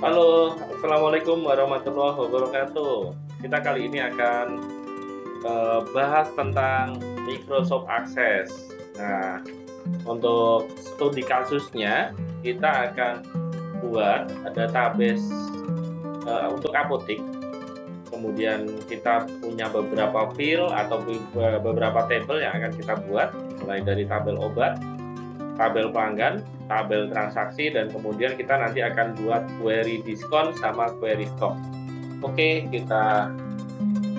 Halo, Assalamualaikum warahmatullahi wabarakatuh. Kita kali ini akan bahas tentang Microsoft Access. Nah, untuk studi kasusnya, kita akan buat database untuk apotik. Kemudian kita punya beberapa file atau beberapa tabel yang akan kita buat, mulai dari tabel obat, tabel pelanggan, tabel transaksi, dan kemudian kita nanti akan buat query diskon sama query stok. Oke, kita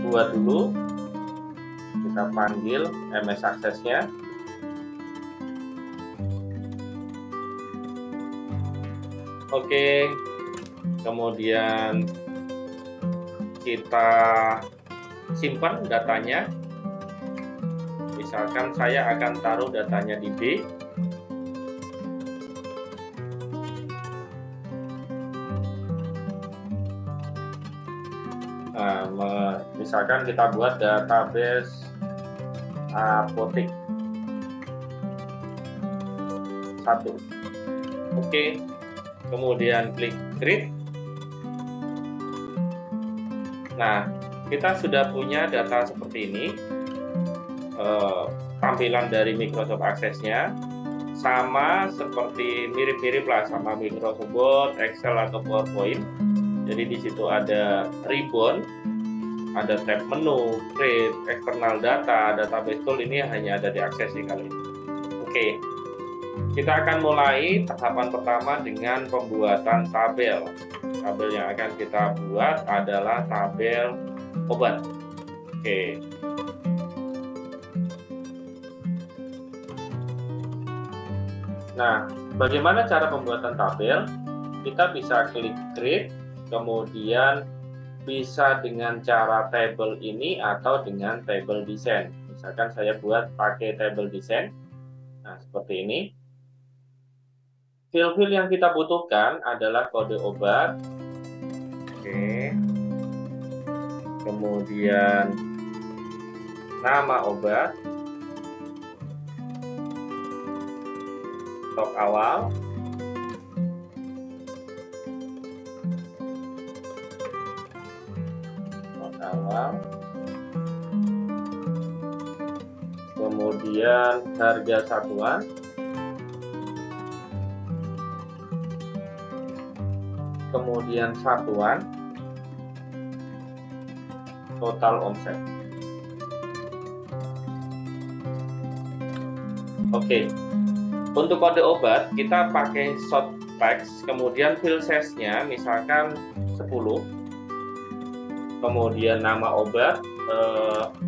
buat dulu. Kita panggil MS Access-nya. Oke, kemudian kita simpan datanya. Misalkan saya akan taruh datanya di B. Nah, misalkan kita buat database apotek 1. Oke, kemudian klik create. Nah, kita sudah punya data seperti ini. Tampilan dari Microsoft Access-nya sama seperti mirip-mirip lah sama Microsoft Word, Excel atau PowerPoint. Jadi di situ ada ribbon, ada tab menu, create, external data, database tool. Ini hanya ada di Access kali ini. Oke, kita akan mulai tahapan pertama dengan pembuatan tabel. Tabel yang akan kita buat adalah tabel obat. Oke. Nah, bagaimana cara pembuatan tabel? Kita bisa klik create, kemudian bisa dengan cara table ini atau dengan table design. Misalkan saya buat pakai table design. Nah, seperti ini. Field-field yang kita butuhkan adalah kode obat. Oke. Kemudian nama obat. Stok awal. Stok awal. Kemudian harga satuan. Kemudian satuan, total omset. Oke, untuk kode obat kita pakai short text, kemudian field size-nya misalkan 10, kemudian nama obat,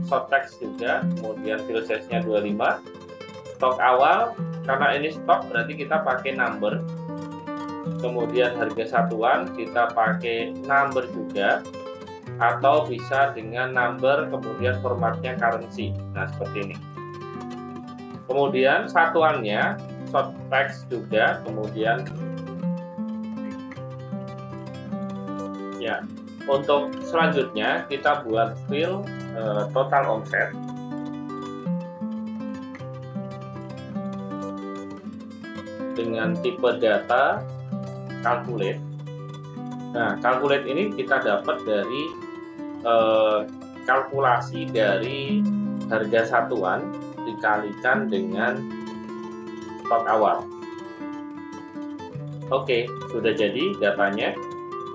short text juga, kemudian field size-nya 25, stok awal, karena ini stok berarti kita pakai number. Kemudian harga satuan kita pakai number juga, atau bisa dengan number kemudian formatnya currency. Nah, seperti ini. Kemudian satuannya short text juga, kemudian ya. Untuk selanjutnya kita buat field total omset. Dengan tipe data calculate. Nah, calculate ini kita dapat dari kalkulasi dari harga satuan dikalikan dengan stok awal. Oke, sudah jadi datanya.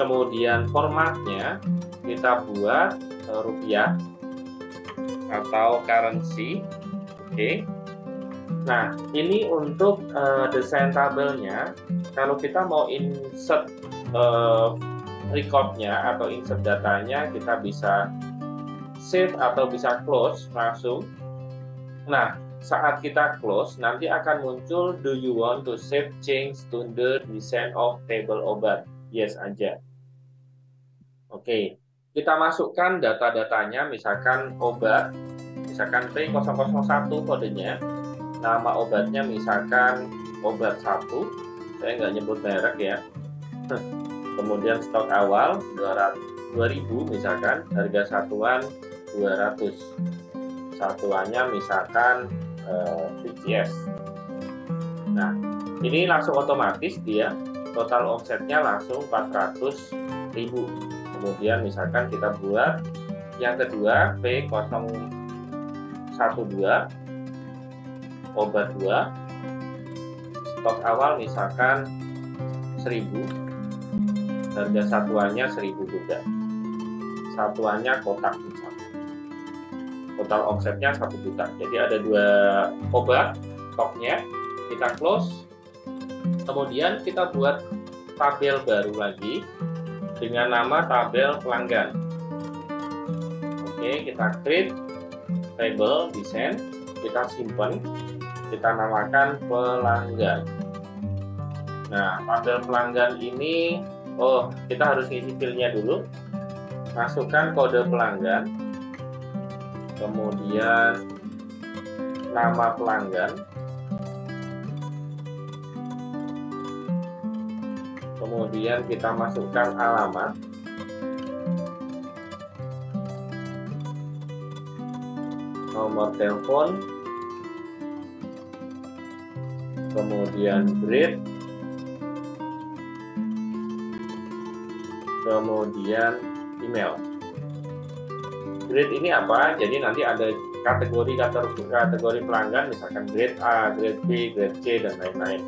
Kemudian formatnya kita buat rupiah atau currency. Oke. Nah, ini untuk desain tabelnya. Kalau kita mau insert recordnya atau insert datanya, kita bisa save atau bisa close langsung. Nah, saat kita close, nanti akan muncul, do you want to save change to the design of table obat? Yes aja. Oke, kita masukkan data-datanya, misalkan obat, misalkan P001 kodenya, nama obatnya misalkan obat 1, saya nggak nyebut merek ya. Kemudian stok awal 2000 misalkan, harga satuan 200, satuannya misalkan VCS. Nah, ini langsung otomatis dia total omsetnya langsung 400.000. Kemudian misalkan kita buat yang kedua P012 obat 2, stok awal misalkan 1000, harga satuannya 1000 juga, satuannya kotak misalkan, total omsetnya 1 juta. Jadi ada 2 obat stoknya, kita close. Kemudian kita buat tabel baru lagi dengan nama tabel pelanggan. Oke, kita create table desain, kita simpan, kita namakan pelanggan. Nah, tabel pelanggan ini, kita harus ngisi filenya dulu. Masukkan kode pelanggan, kemudian nama pelanggan, kemudian kita masukkan alamat, nomor telepon, kemudian grade, kemudian email. Grade ini apa? Jadi nanti ada kategori pelanggan, misalkan grade A, grade B, grade C, dan lain-lain.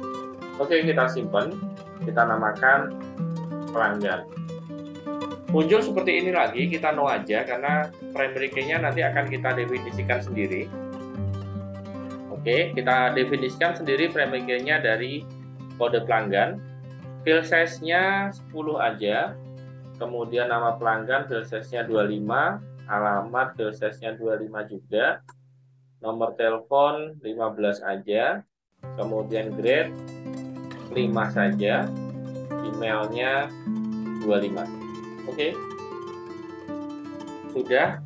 Oke, kita simpan, kita namakan pelanggan. Muncul seperti ini lagi, kita no aja karena primary key-nya nanti akan kita definisikan sendiri. Oke, kita definisikan sendiri primary key-nya dari kode pelanggan. Field size-nya 10 aja. Kemudian nama pelanggan field size-nya 25, alamat field size-nya 25 juga. Nomor telepon 15 aja. Kemudian grade 5 saja. Emailnya 25. Oke, sudah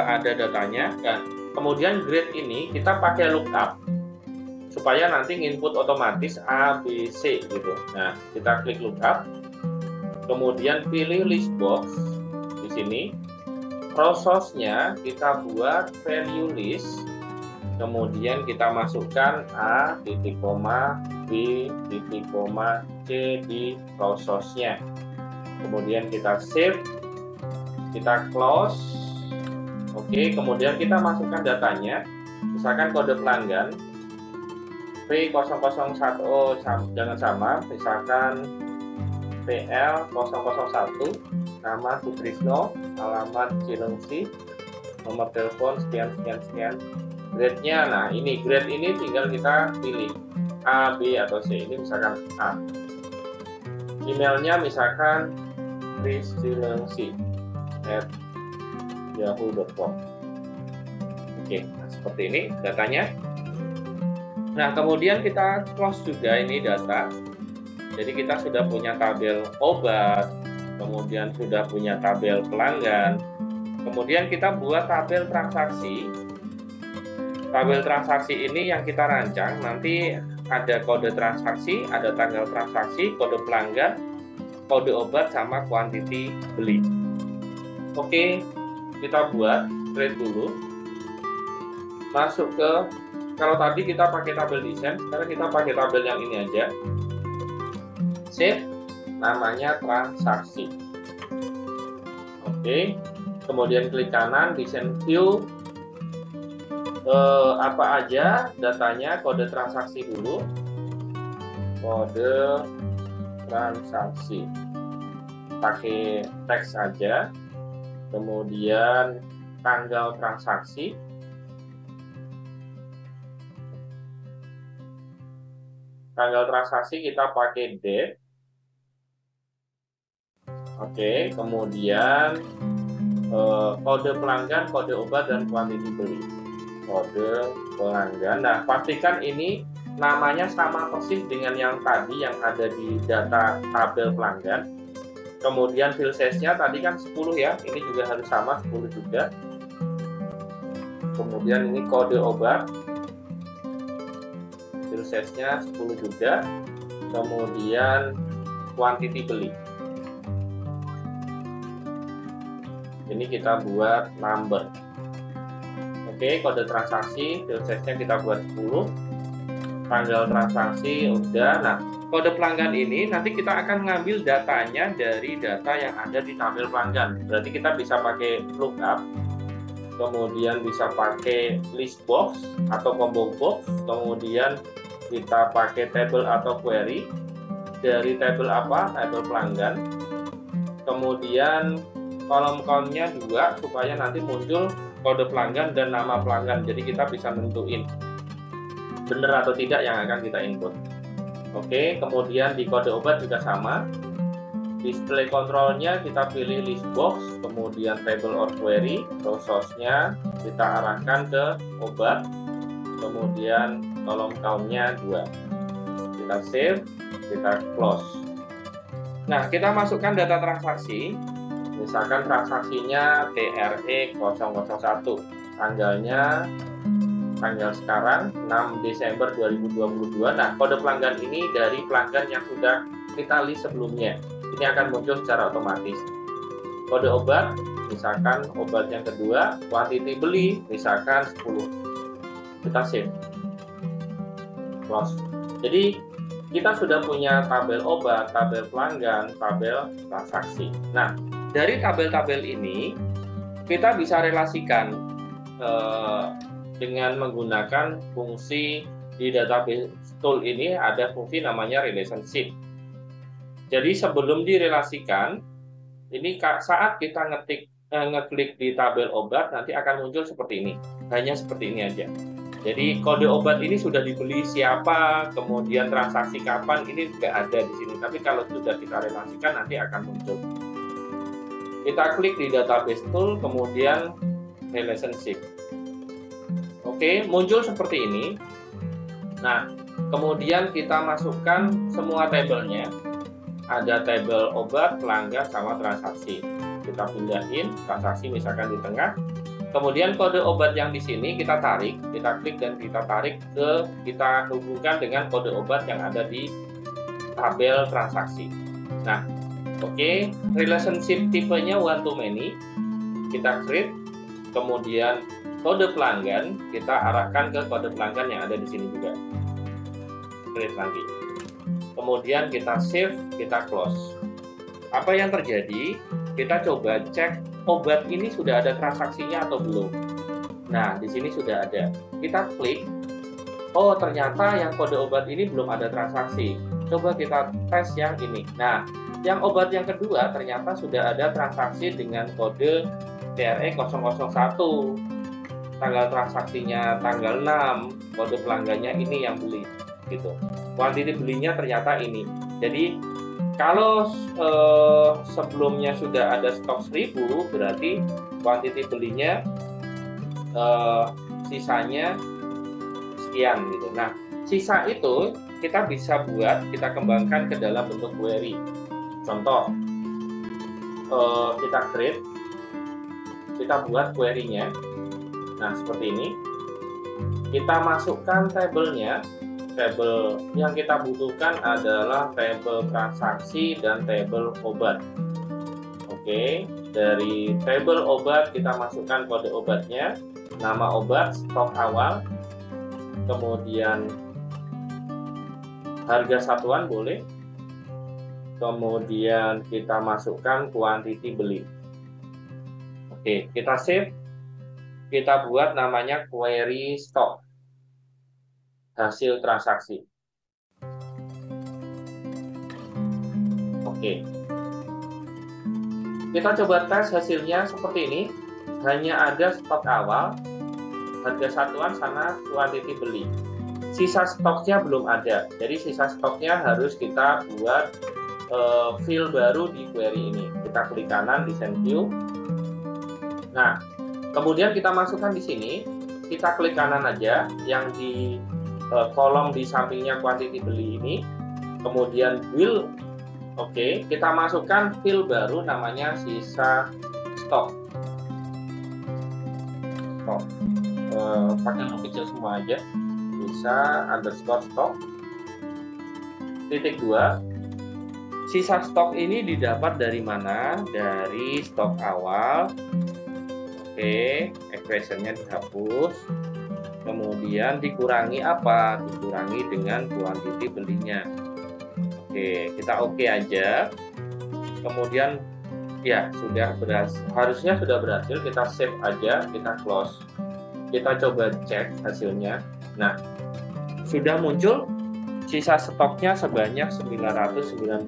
ada datanya. Nah, kemudian grade ini kita pakai lookup supaya nanti input otomatis A, B, C gitu. Nah, kita klik lookup, kemudian pilih list box di sini. Prosesnya kita buat value list, kemudian kita masukkan A, titik koma, B, titik koma, C di prosesnya. Kemudian kita save, kita close. Oke, kemudian kita masukkan datanya, misalkan kode pelanggan P001, jangan sama, misalkan PL001, nama Sutrisno, alamat Cilengsi, nomor telepon sekian. Grade-nya, nah ini grade ini tinggal kita pilih A, B, atau C. Ini misalkan A. Emailnya misalkan priscilengsi@yahoo.com. Oke, nah seperti ini datanya. Nah, kemudian kita close juga ini data. Jadi kita sudah punya tabel obat, kemudian sudah punya tabel pelanggan, kemudian kita buat tabel transaksi. Tabel transaksi ini yang kita rancang, nanti ada kode transaksi, ada tanggal transaksi, kode pelanggan, kode obat, sama kuantiti beli. Oke, kita buat create dulu. Masuk ke, kalau tadi kita pakai tabel desain, sekarang kita pakai tabel yang ini aja. Save, namanya transaksi. Oke, kemudian klik kanan, desain view. Apa aja datanya, kode transaksi dulu. Kode transaksi pakai teks saja, kemudian tanggal transaksi, kita pakai date. Oke, kemudian kode pelanggan, kode obat, dan kuantiti beli. Kode pelanggan. Nah, pastikan ini namanya sama persis dengan yang tadi yang ada di data tabel pelanggan. Kemudian field size-nya tadi kan 10 ya, ini juga harus sama 10 juga. Kemudian ini kode obat, field size-nya 10 juga. Kemudian kuantiti beli. Ini kita buat number. Oke, kode transaksi, field size-nya kita buat 10. tanggal transaksi udah. Nah, kode pelanggan ini nanti kita akan ngambil datanya dari data yang ada di tabel pelanggan. Berarti kita bisa pakai lookup, kemudian bisa pakai list box atau combo box, kemudian kita pakai table atau query. Dari table apa? Table pelanggan. Kemudian kolom-kolomnya 2 supaya nanti muncul kode pelanggan dan nama pelanggan. Jadi kita bisa nentuin benar atau tidak yang akan kita input. Oke, kemudian di kode obat juga sama. Display controlnya kita pilih list box, kemudian table or query. Source-nya kita arahkan ke obat, kemudian kolom count-nya 2. Kita save, kita close. Nah, kita masukkan data transaksi. Misalkan transaksinya TRE001, tanggalnya tanggal sekarang 6 Desember 2022. Nah, kode pelanggan ini dari pelanggan yang sudah kita list sebelumnya. Ini akan muncul secara otomatis. Kode obat, misalkan obat yang kedua, quantity beli, misalkan 10. Kita save, close. Jadi kita sudah punya tabel obat, tabel pelanggan, tabel transaksi. Nah, dari tabel-tabel ini kita bisa relasikan dengan menggunakan fungsi di database tool ini. Ada fungsi namanya relationship. Jadi sebelum direlasikan, ini saat kita ngeklik di tabel obat nanti akan muncul seperti ini. Hanya seperti ini aja. Jadi kode obat ini sudah dibeli siapa, kemudian transaksi kapan, ini nggak ada di sini. Tapi kalau sudah kita relasikan nanti akan muncul. Kita klik di database tool, kemudian relationship. Oke, muncul seperti ini. Nah, kemudian kita masukkan semua tabelnya. Ada tabel obat, pelanggan, sama transaksi. Kita pindahin transaksi misalkan di tengah. Kemudian kode obat yang di sini kita tarik, kita klik dan kita tarik kita hubungkan dengan kode obat yang ada di tabel transaksi. Nah, oke, relationship tipenya one to many, kita create, kemudian kode pelanggan kita arahkan ke kode pelanggan yang ada di sini juga. Create lagi. Kemudian kita save, kita close. Apa yang terjadi? Kita coba cek obat ini sudah ada transaksinya atau belum. Nah, di sini sudah ada. Kita klik. Oh, ternyata yang kode obat ini belum ada transaksi. Coba kita tes yang ini. Nah, yang obat yang kedua ternyata sudah ada transaksi dengan kode TRE001. Tanggal transaksinya tanggal 6, kode pelanggannya ini yang beli. Gitu. Kuantiti belinya ternyata ini. Jadi kalau sebelumnya sudah ada stok 1000, berarti kuantiti belinya sisanya sekian gitu. Nah, sisa itu kita bisa kita kembangkan ke dalam bentuk query. Contoh, kita create, kita buat query-nya. Nah, seperti ini. Kita masukkan tabelnya. Tabel yang kita butuhkan adalah tabel transaksi dan tabel obat. Oke, dari tabel obat kita masukkan kode obatnya, nama obat, stok awal, kemudian harga satuan boleh, kemudian kita masukkan kuantiti beli. Oke, kita save, kita buat namanya query stock. Hasil transaksi. Oke. Kita coba tes hasilnya seperti ini. Hanya ada stok awal, harga satuan, sama kuantiti beli. Sisa stoknya belum ada. Jadi sisa stoknya harus kita buat field baru di query ini. Kita klik kanan di send view. Nah, kemudian kita masukkan di sini. Kita klik kanan aja yang di kolom di sampingnya kuantiti beli ini, kemudian bill. Oke, kita masukkan field baru namanya sisa stok. Pakai kecil semua aja, sisa underscore stok. Titik 2. Sisa stok ini didapat dari mana? Dari stok awal. Oke, expressionnya dihapus. Kemudian dikurangi apa? Dikurangi dengan kuantiti belinya. Oke, kita oke aja. Kemudian ya sudah berhasil, harusnya sudah berhasil. Kita save aja, kita close. Kita coba cek hasilnya. Nah, sudah muncul sisa stoknya sebanyak 990.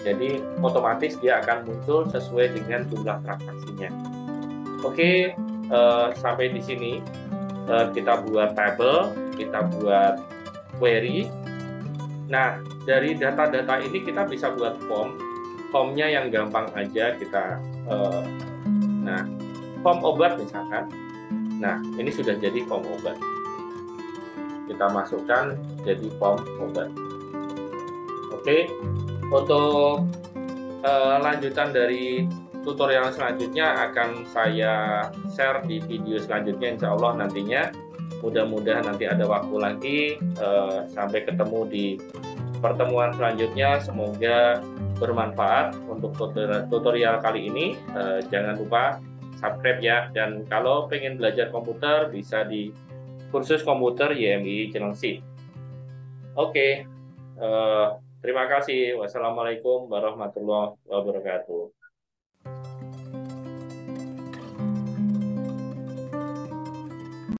Jadi otomatis dia akan muncul sesuai dengan jumlah transaksinya. Oke, sampai di sini kita buat table, kita buat query. Nah, dari data-data ini kita bisa buat form. Formnya yang gampang aja kita nah, form obat misalkan. Nah, ini sudah jadi form obat. Kita masukkan jadi form obat. Oke, untuk lanjutan dari tutorial selanjutnya akan saya share di video selanjutnya, insya Allah nantinya. Mudah-mudahan nanti ada waktu lagi. Sampai ketemu di pertemuan selanjutnya, semoga bermanfaat untuk tutorial kali ini. Jangan lupa subscribe ya, dan kalau pengen belajar komputer bisa di kursus komputer YMI Cilengsi. Oke, terima kasih. Wassalamualaikum warahmatullahi wabarakatuh.